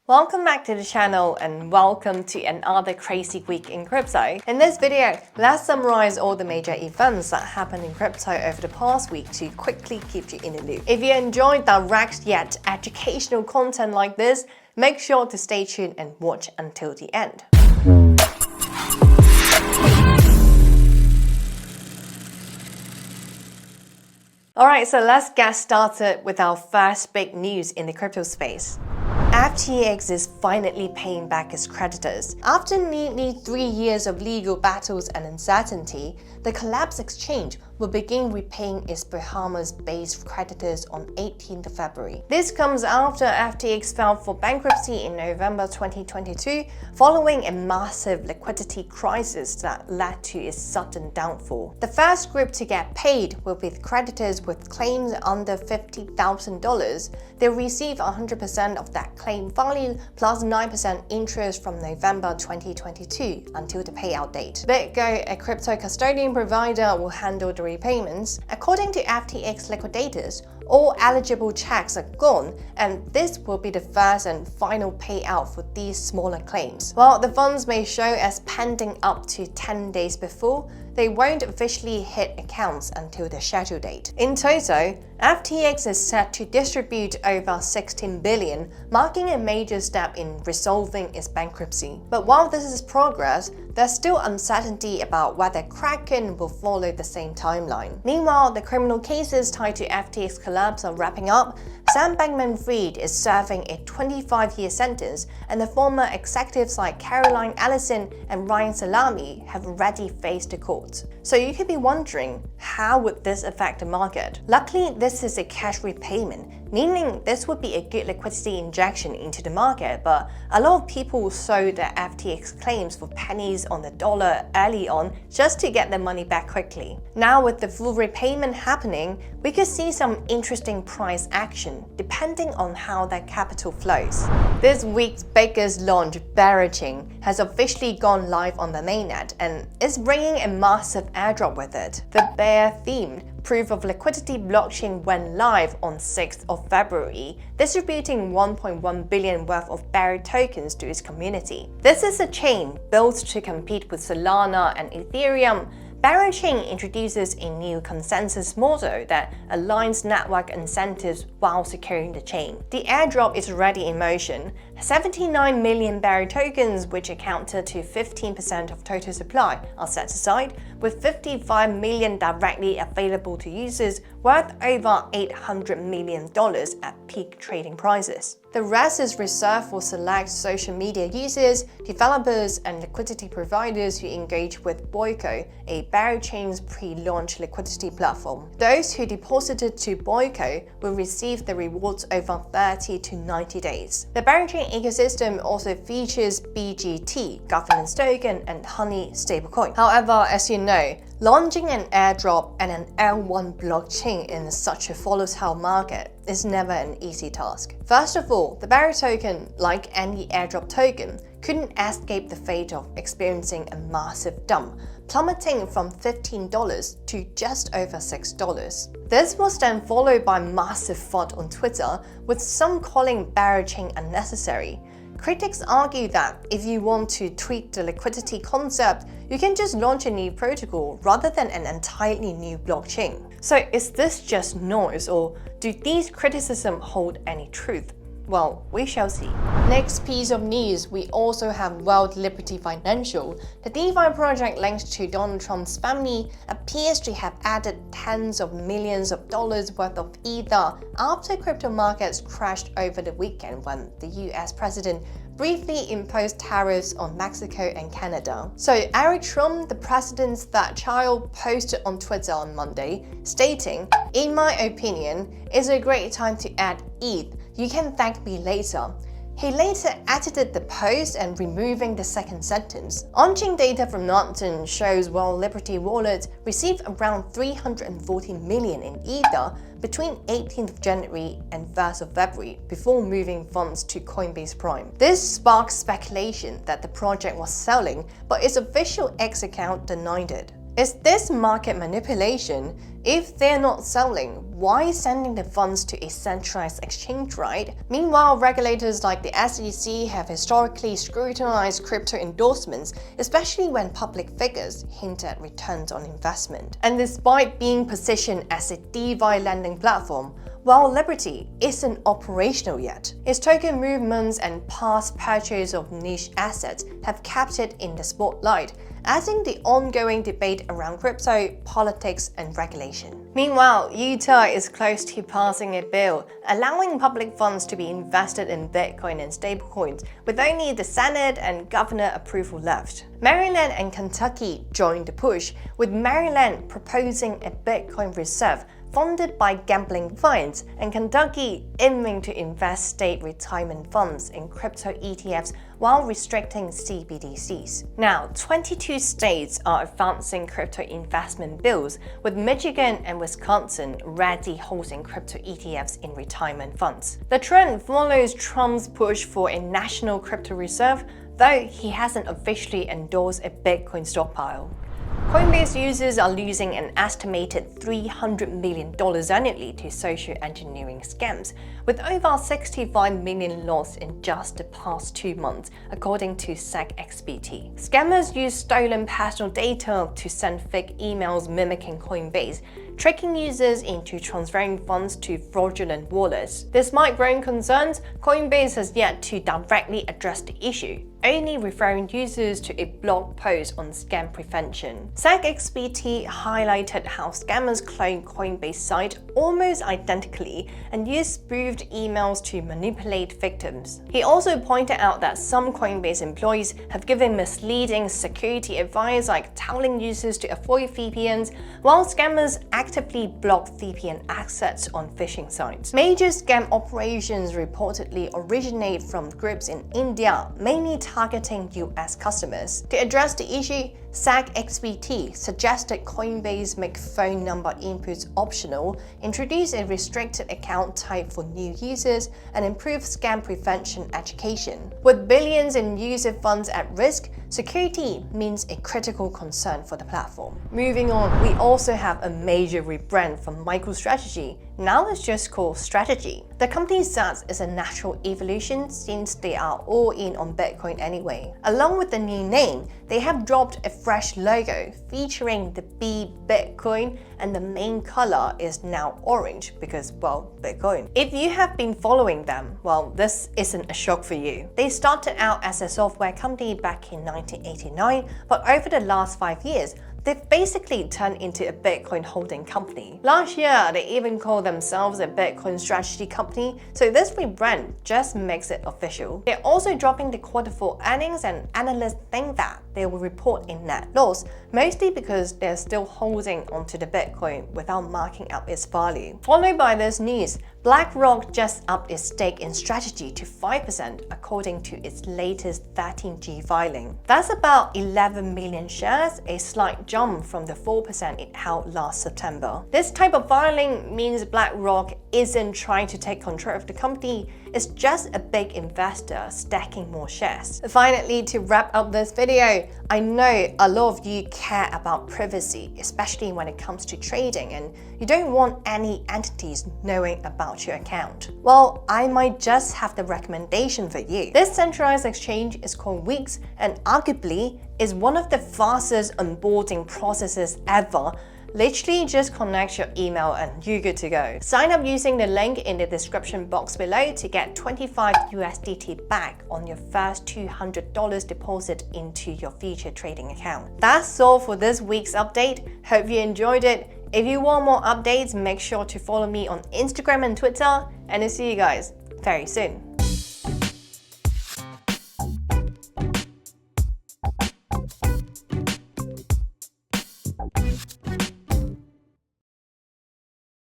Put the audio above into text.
Welcome back to the channel and welcome to another crazy week in crypto. In this video, let's summarize all the major events that happened in crypto over the past week to quickly keep you in the loop. If you enjoyed direct yet educational content like this, make sure to stay tuned and watch until the end. Alright, so let's get started with our first big news in the crypto space. FTX is finally paying back its creditors. After nearly 3 years of legal battles and uncertainty, the collapsed exchange will begin repaying its Bahamas-based creditors on 18th February. This comes after FTX filed for bankruptcy in November 2022, following a massive liquidity crisis that led to its sudden downfall. The first group to get paid will be creditors with claims under $50,000. They'll receive 100% of that claim value plus 9% interest from November 2022 until the payout date. BitGo, a crypto custodian provider, will handle the repayments. According to FTX Liquidators, all eligible checks are gone, and this will be the first and final payout for these smaller claims. While the funds may show as pending up to 10 days before, they won't officially hit accounts until the scheduled date. In total, FTX is set to distribute over $16 billion, marking a major step in resolving its bankruptcy. But while this is progress, there's still uncertainty about whether Kraken will follow the same timeline. Meanwhile, the criminal cases tied to FTX collapse are wrapping up. Sam Bankman-Fried is serving a 25-year sentence, and the former executives like Caroline Ellison and Ryan Salami have already faced the court. So you could be wondering, how would this affect the market? Luckily, this is a cash repayment, meaning this would be a good liquidity injection into the market, but a lot of people sold their FTX claims for pennies on the dollar early on just to get their money back quickly. Now with the full repayment happening, we could see some interesting price action depending on how that capital flows. This week's biggest launch, Berachain, has officially gone live on the Mainnet and is bringing a massive airdrop with it. The bear-themed Proof-of-Liquidity blockchain went live on 6th of February, distributing 1.1 billion worth of Bear tokens to its community. This is a chain built to compete with Solana and Ethereum. Berachain introduces a new consensus model that aligns network incentives while securing the chain. The airdrop is already in motion. 79 million Bear tokens, which accounted to 15% of total supply, are set aside, with 55 million directly available to users, worth over $800 million at peak trading prices. The rest is reserved for select social media users, developers, and liquidity providers who engage with Boyko, a Berachain's pre-launch liquidity platform. Those who deposited to Boyko will receive the rewards over 30 to 90 days. The Berachain ecosystem also features BGT, governance token, and Honey stablecoin. However, as you know, launching an airdrop and an L1 blockchain in such a volatile market is never an easy task. First of all, the Bear token, like any airdrop token, couldn't escape the fate of experiencing a massive dump, plummeting from $15 to just over $6. This was then followed by massive FUD on Twitter, with some calling Berachain unnecessary. Critics argue that if you want to tweak the liquidity concept, you can just launch a new protocol rather than an entirely new blockchain. So is this just noise, or do these criticisms hold any truth? Well, we shall see. Next piece of news, we also have World Liberty Financial. The DeFi project linked to Donald Trump's family appears to have added tens of millions of dollars worth of Ether after crypto markets crashed over the weekend when the US president briefly imposed tariffs on Mexico and Canada. So Eric Trump, the president's third child, posted on Twitter on Monday, stating, "In my opinion, it's a great time to add ETH. You can thank me later." He later edited the post and removing the second sentence. On-chain data from Norton shows World Liberty Wallet received around 340 million in Ether between 18th of January and 1st of February before moving funds to Coinbase Prime. This sparked speculation that the project was selling, but its official X account denied it. Is this market manipulation? If they're not selling, why sending the funds to a centralized exchange, right? Meanwhile, regulators like the SEC have historically scrutinized crypto endorsements, especially when public figures hint at returns on investment. And despite being positioned as a DeFi lending platform, while Liberty isn't operational yet, its token movements and past purchase of niche assets have kept it in the spotlight, adding the ongoing debate around crypto, politics, and regulation. Meanwhile, Utah is close to passing a bill allowing public funds to be invested in Bitcoin and stablecoins, with only the Senate and governor approval left. Maryland and Kentucky joined the push, with Maryland proposing a Bitcoin reserve funded by gambling fines, and Kentucky aiming to invest state retirement funds in crypto ETFs while restricting CBDCs. Now, 22 states are advancing crypto investment bills, with Michigan and Wisconsin already holding crypto ETFs in retirement funds. The trend follows Trump's push for a national crypto reserve, though he hasn't officially endorsed a Bitcoin stockpile. Coinbase users are losing an estimated $300 million annually to social engineering scams, with over 65 million lost in just the past 2 months, according to SegXBT. Scammers use stolen personal data to send fake emails mimicking Coinbase, tricking users into transferring funds to fraudulent wallets. Despite growing concerns, Coinbase has yet to directly address the issue, only referring users to a blog post on scam prevention. SegXBT highlighted how scammers clone Coinbase site almost identically and use spoofed emails to manipulate victims. He also pointed out that some Coinbase employees have given misleading security advice, like telling users to avoid VPNs, while scammers actively block VPN access on phishing sites. Major scam operations reportedly originate from groups in India, mainly targeting US customers. To address the issue, SegXBT suggested Coinbase make phone number inputs optional, introduce a restricted account type for new users, and improve scam prevention education. With billions in user funds at risk, security means a critical concern for the platform. Moving on, we also have a major rebrand from MicroStrategy. Now it's just called Strategy. The company says it's a natural evolution since they are all in on Bitcoin anyway. Along with the new name, they have dropped a fresh logo featuring the B Bitcoin, and the main color is now orange because, well, Bitcoin. If you have been following them, well, this isn't a shock for you. They started out as a software company back in 1989, but over the last 5 years, they've basically turned into a Bitcoin holding company. Last year, they even called themselves a Bitcoin strategy company, so this rebrand just makes it official. They're also dropping the Q4 earnings, and analysts think that they will report in net loss, mostly because they're still holding onto the Bitcoin without marking up its value. Followed by this news, BlackRock just upped its stake in Strategy to 5% according to its latest 13G filing. That's about 11 million shares, a slight jump from the 4% it held last September. This type of filing means BlackRock isn't trying to take control of the company, it's just a big investor stacking more shares. Finally, to wrap up this video, I know a lot of you care about privacy, especially when it comes to trading, and you don't want any entities knowing about your account. Well, I might just have the recommendation for you. This centralized exchange is called Weeks, and arguably is one of the fastest onboarding processes ever. Literally just connect your email and you're good to go. Sign up using the link in the description box below to get 25 USDT back on your first $200 deposit into your future trading account. That's all for this week's update. Hope you enjoyed it. If you want more updates, make sure to follow me on Instagram and Twitter, and I'll see you guys very soon.